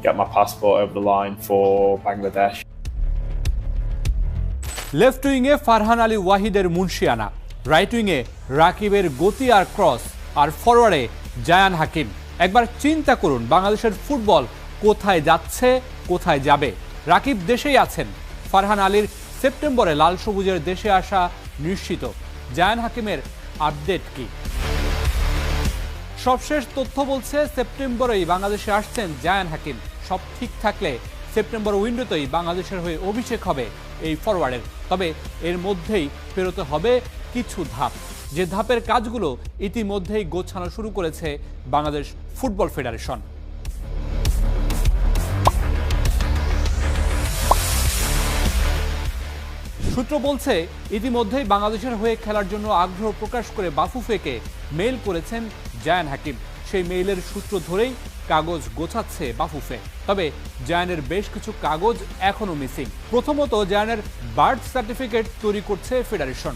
get my passport over the line for Bangladesh. Left উইংয়ে ফারহান আলী ওয়াহিদের মুন্সিয়ানা, রাইট উইংয়ে রাকিবের গতি আর ক্রস, আর ফরওয়ার্ডে জায়ান হাকিম। একবার চিন্তা করুন বাংলাদেশের ফুটবল কোথায় যাচ্ছে, কোথায় যাবে। রাকিব দেশেই আছেন, ফারহান আলীর সেপ্টেম্বরে লাল সবুজের দেশে আসা নিশ্চিত। জায়ান হাকিমের আপডেট কি? সবশেষ তথ্য বলছে সেপ্টেম্বরেই বাংলাদেশে আসছেন জায়ান হাকিম। সব ঠিক থাকলে সেপ্টেম্বর উইন্ডোতেই বাংলাদেশের হয়ে অভিষেক হবে এই ফরওয়ার্ডের। তবে এর মধ্যেই পেরোতে হবে কিছু ধাপ, যে ধাপের কাজগুলো ইতিমধ্যেই গোছানো শুরু করেছে বাংলাদেশ ফুটবল ফেডারেশন। সূত্র বলছে ইতিমধ্যেই বাংলাদেশের হয়ে খেলার জন্য আগ্রহ প্রকাশ করে বাফুফেকে মেইল করেছেন জায়ান হাকিম। সেই মেইলের সূত্র ধরেই কাগজ গোছাচ্ছে বাফুফে। তবে জায়ানের বেশ কিছু কাগজ এখনো মিসিং। প্রথমত জায়ানের বার্থ সার্টিফিকেট তৈরি করছে ফেডারেশন।